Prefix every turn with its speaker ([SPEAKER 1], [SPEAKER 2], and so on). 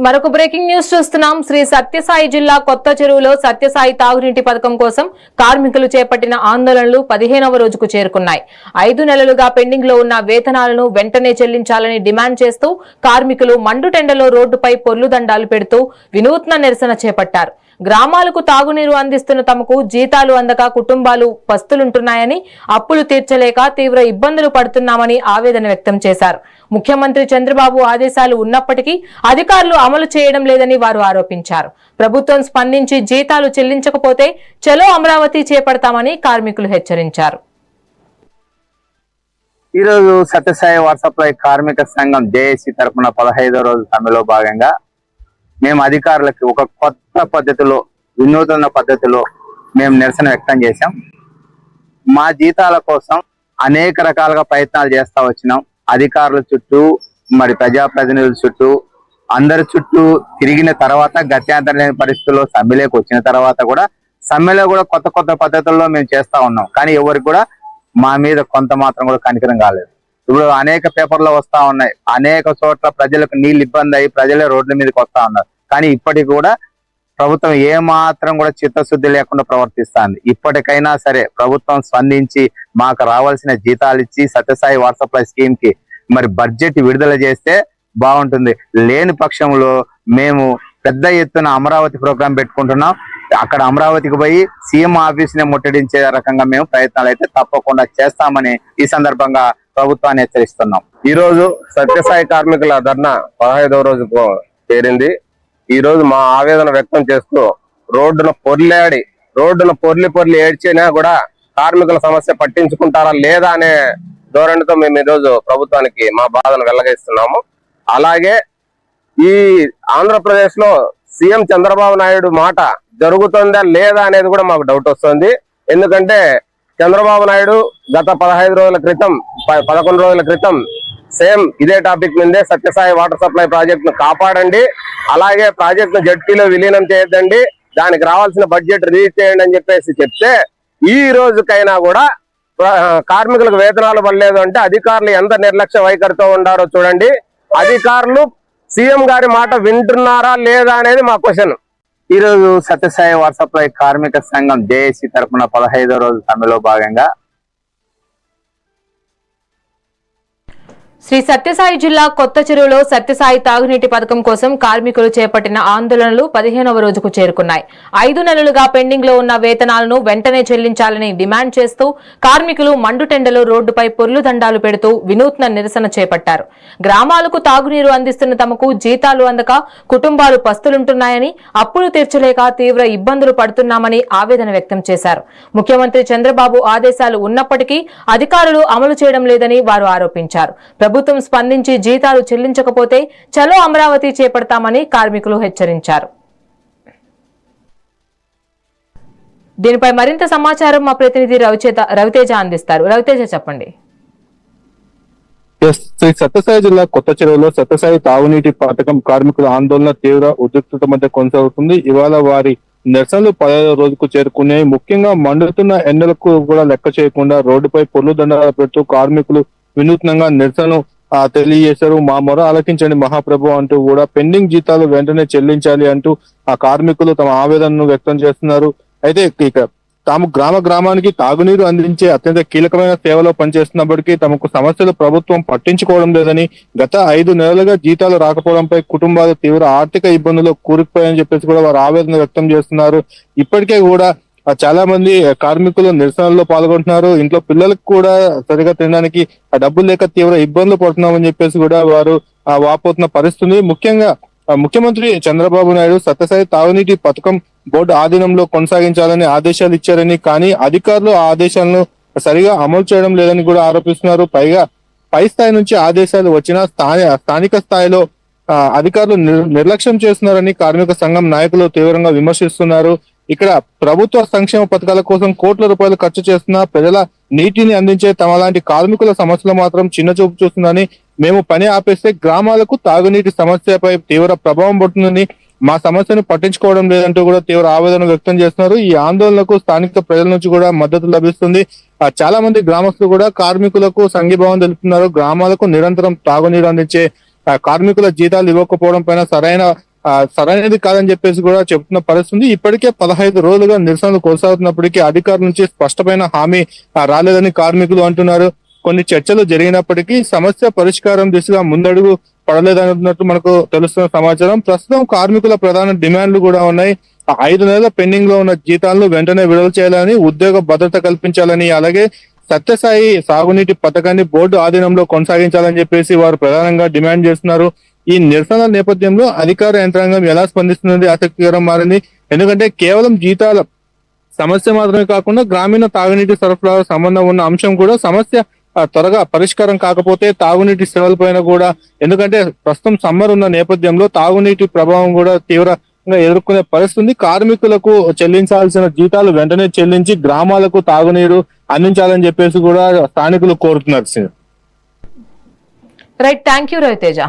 [SPEAKER 1] మరొక breaking news చూస్తున్నాం. శ్రీ సత్యసాయి జిల్లా కొత్త చెరువులో సత్యసాయి తాగునీటి పథకం కోసం కార్మికులు చేపట్టిన ఆందోళనలు 15వ రోజుకు చేరుకున్నాయి. 5 నెలలుగా పెండింగ్ లో ఉన్న వేతనాలను వెంటనే చెల్లించాలని డిమాండ్ చేస్తూ కార్మికులు మండుటెండలో రోడ్డుపై పొర్లుదండాలు పెడుతూ వినూత్న నిరసన చేపట్టారు. గ్రామాలకు తాగునీరు అందిస్తున్న తమకు జీతాలు అందక కుటుంబాలు పస్తులుంటున్నాయని, అప్పులు తీర్చలేక తీవ్ర ఇబ్బందులు పడుతున్నామని ఆవేదన వ్యక్తం చేశారు. ముఖ్యమంత్రి చంద్రబాబు ఆదేశాలు ఉన్నప్పటికీ అధికారులు అమలు చేయడం లేదని వారు ఆరోపించారు. ప్రభుత్వం స్పందించి జీతాలు చెల్లించకపోతే చలో అమరావతి చేపడతామని కార్మికులు హెచ్చరించారు.
[SPEAKER 2] ఈ రోజు సత్యసాయి వాట్సాప్ కార్మిక సంఘం జేఏసీ తరఫున 15వ రోజు సమ్మెలో భాగంగా మేము అధికారులకి ఒక కొత్త పద్ధతిలో, వినూత్న పద్ధతిలో మేము నిరసన వ్యక్తం చేశాం. మా జీతాల కోసం అనేక రకాలుగా ప్రయత్నాలు చేస్తా వచ్చినాం. అధికారుల చుట్టూ, మరి ప్రజాప్రతినిధుల చుట్టూ, అందరి చుట్టూ తిరిగిన తర్వాత గత్యంతరం లేని పరిస్థితుల్లో సమ్మెలోకి వచ్చిన తర్వాత కూడా సమ్మెలో కూడా కొత్త కొత్త పద్ధతుల్లో మేము చేస్తా ఉన్నాం. కానీ ఎవరికి కూడా మా మీద కొంత మాత్రం కూడా కనికరం కాలేదు. ఇప్పుడు అనేక పేపర్లో వస్తా ఉన్నాయి, అనేక చోట్ల ప్రజలకు నీళ్ళు ఇబ్బంది అయ్యి ప్రజలే రోడ్ల మీదకి వస్తా ఉన్నారు. కానీ ఇప్పటికి కూడా ప్రభుత్వం ఏ మాత్రం కూడా చిత్తశుద్ధి లేకుండా ప్రవర్తిస్తుంది. ఇప్పటికైనా సరే ప్రభుత్వం స్పందించి మాకు రావాల్సిన జీతాలు ఇచ్చి సత్యసాయి వాట్సాప్ స్కీమ్ కి మరి బడ్జెట్ విడుదల చేస్తే బాగుంటుంది. లేని పక్షంలో మేము పెద్ద ఎత్తున అమరావతి ప్రోగ్రాం పెట్టుకుంటున్నాం. అక్కడ అమరావతికి పోయి సీఎం ఆఫీస్ ని ముట్టడించే రకంగా మేము ప్రయత్నాలు అయితే తప్పకుండా చేస్తామని ఈ సందర్భంగా ప్రభుత్వాన్ని హెచ్చరిస్తున్నాం.
[SPEAKER 3] ఈ రోజు సత్యసాయి కార్మికుల ధర్నా 15వ రోజుకు చేరింది. ఈ రోజు మా ఆవేదన వ్యక్తం చేస్తూ రోడ్డున పొర్లి ఏడ్చినా కూడా కార్మికుల సమస్య పట్టించుకుంటారా లేదా అనే ధోరణితో మేము ఈ రోజు ప్రభుత్వానికి మా బాధను వెల్లగేస్తున్నాము. అలాగే ఈ ఆంధ్రప్రదేశ్ లో సీఎం చంద్రబాబు నాయుడు మాట జరుగుతుందా లేదా అనేది కూడా మాకు డౌట్ వస్తుంది. ఎందుకంటే చంద్రబాబు నాయుడు గత 11 రోజుల క్రితం సేమ్ ఇదే టాపిక్ మీదే సత్యసాయి వాటర్ సప్లై ప్రాజెక్ట్ ను కాపాడండి, అలాగే ప్రాజెక్ట్ ను జడ్పీలో విలీనం చేయొద్దండి, దానికి రావాల్సిన బడ్జెట్ రిలీజ్ చేయండి అని చెప్పేసి చెప్తే ఈ రోజుకైనా కూడా కార్మికులకు వేతనాలు పడలేదు అంటే అధికారులు ఎంత నిర్లక్ష్య వైఖరితో ఉండారో చూడండి. అధికారులు సీఎం గారి మాట వింటున్నారా లేదా అనేది మా క్వశ్చన్.
[SPEAKER 2] ఈ రోజు సత్యసాయి వాట్సాప్ కార్మిక సంఘం జేఏసీ తరఫున 15వ రోజు సమ్మెలో భాగంగా
[SPEAKER 1] శ్రీ సత్యసాయి జిల్లా కొత్త చెరువులో సత్యసాయి తాగునీటి పథకం కోసం కార్మికులు చేపట్టిన ఆందోళనలు 15వ రోజుకు చేరుకున్నాయి. 5 నెలలుగా పెండింగ్ లో ఉన్న వేతనాలను వెంటనే చెల్లించాలని డిమాండ్ చేస్తూ కార్మికులు మండుటెండలో రోడ్డుపై పొర్లుదండాలు పెడుతూ వినూత్న నిరసన చేపట్టారు. గ్రామాలకు తాగునీరు అందిస్తున్న తమకు జీతాలు అందక కుటుంబాలు పస్తులుంటున్నాయని, అప్పులు తీర్చలేక తీవ్ర ఇబ్బందులు పడుతున్నామని ఆవేదన వ్యక్తం చేశారు. ముఖ్యమంత్రి చంద్రబాబు ఆదేశాలు ఉన్నప్పటికీ అధికారులు అమలు చేయడం లేదని వారు ఆరోపించారు. ప్రభుత్వం స్పందించి జీతాలు చెల్లించకపోతే చలో అమరావతి చేపడతామని కార్మికులు హెచ్చరించారు. దీనిపై మరింత సమాచారం మా ప్రతినిధి రవితేజ అందిస్తారు. రవితేజ, చెప్పండి.
[SPEAKER 4] శ్రీ సత్యసాయి జిల్లా కొత్త చెరువులో సత్యసాయి తాగునీటి పథకం కార్మికుల ఆందోళన తీవ్ర ఉద్రిక్తత మధ్య కొనసాగుతుంది. ఇవాళ వారి నిరసనలు 15వ రోజుకు చేరుకున్నాయి. ముఖ్యంగా మండుతున్న ఎండలకు కూడా లెక్క చేయకుండా రోడ్డుపై పొర్లుదండాలు పెడుతూ కార్మికులు వినూత్నంగా నిరసనలు తెలియజేశారు. మా మొర ఆలకించండి మహాప్రభు అంటూ కూడా పెండింగ్ జీతాలు వెంటనే చెల్లించాలి అంటూ ఆ కార్మికులు తమ ఆవేదనను వ్యక్తం చేస్తున్నారు. అయితే ఇక తాము గ్రామానికి తాగునీరు అందించే అత్యంత కీలకమైన సేవలో పనిచేస్తున్నప్పటికీ తమకు సమస్యలు ప్రభుత్వం పట్టించుకోవడం లేదని, గత 5 నెలలుగా జీతాలు రాకపోవడంపై కుటుంబాలు తీవ్ర ఆర్థిక ఇబ్బందులు కూరుకుపోయాయని చెప్పేసి కూడా వారు ఆవేదన వ్యక్తం చేస్తున్నారు. ఇప్పటికే కూడా చాలా మంది కార్మికులు నిరసనల్లో పాల్గొంటున్నారు. ఇంట్లో పిల్లలకు కూడా సరిగా తినడానికి డబ్బులు లేక తీవ్ర ఇబ్బందులు పడుతున్నామని చెప్పేసి కూడా వారు వాపోతున్న పరిస్థితి. ముఖ్యంగా ముఖ్యమంత్రి చంద్రబాబు నాయుడు సత్యసాయి తాగునీటి పథకం బోర్డు ఆధీనంలో కొనసాగించాలని ఆదేశాలు ఇచ్చారని, కానీ అధికారులు ఆ ఆదేశాలను సరిగా అమలు చేయడం లేదని కూడా ఆరోపిస్తున్నారు. పైగా పై స్థాయి నుంచి ఆదేశాలు వచ్చినా స్థానిక స్థాయిలో అధికారులు నిర్లక్ష్యం చేస్తున్నారని కార్మిక సంఘం నాయకులు తీవ్రంగా విమర్శిస్తున్నారు. ఇక్కడ ప్రభుత్వ సంక్షేమ పథకాల కోసం కోట్ల రూపాయలు ఖర్చు చేస్తున్న ప్రజల నీటిని అందించే తమ లాంటి కార్మికుల సమస్యలు మాత్రం చిన్న చూపు చూస్తుందని, మేము పని ఆపేస్తే గ్రామాలకు తాగునీటి సమస్యపై తీవ్ర ప్రభావం పడుతుందని, మా సమస్యను పట్టించుకోవడం లేదంటూ కూడా తీవ్ర ఆవేదన వ్యక్తం చేస్తున్నారు. ఈ ఆందోళనకు స్థానిక ప్రజల నుంచి కూడా మద్దతు లభిస్తుంది. చాలా మంది గ్రామస్తులు కూడా కార్మికులకు సంఘీభావం తెలుపుతున్నారు. గ్రామాలకు నిరంతరం తాగునీరు అందించే కార్మికుల జీతాలు ఇవ్వకపోవడం పైన సరైనది కాదని చెప్పేసి కూడా చెప్తున్న పరిస్థితి. ఇప్పటికే 15 రోజులుగా నిరసనలు కొనసాగుతున్నప్పటికీ అధికారుల నుంచి స్పష్టమైన హామీ రాలేదని కార్మికులు అంటున్నారు. కొన్ని చర్చలు జరిగినప్పటికీ సమస్య పరిష్కారం దిశగా ముందడుగు పడలేదన్నట్టు మనకు తెలుస్తున్న సమాచారం. ప్రస్తుతం కార్మికుల ప్రధాన డిమాండ్లు కూడా ఉన్నాయి. 5 నెలల పెండింగ్ లో ఉన్న జీతాలను వెంటనే విడుదల చేయాలని, ఉద్యోగ భద్రత కల్పించాలని, అలాగే సత్యసాయి సాగునీటి పథకాన్ని బోర్డు ఆధీనంలో కొనసాగించాలని చెప్పేసి వారు ప్రధానంగా డిమాండ్ చేస్తున్నారు. ఈ నిరసనల నేపథ్యంలో అధికార యంత్రాంగం ఎలా స్పందిస్తున్నది ఆసక్తికరం మారింది. ఎందుకంటే కేవలం జీతాల సమస్య మాత్రమే కాకుండా గ్రామీణ తాగునీటి సరఫరా సంబంధం ఉన్న అంశం కూడా సమస్య త్వరగా పరిష్కారం కాకపోతే తాగునీటి సేవల పైన కూడా, ఎందుకంటే ప్రస్తుతం సమ్మర్ ఉన్న నేపథ్యంలో తాగునీటి ప్రభావం కూడా తీవ్రంగా ఎదుర్కొనే పరిస్థితి. కార్మికులకు చెల్లించాల్సిన జీతాలు వెంటనే చెల్లించి గ్రామాలకు తాగునీరు అందించాలని చెప్పేసి కూడా స్థానికులు కోరుతున్నారు.
[SPEAKER 1] Right, thank you Raviteja.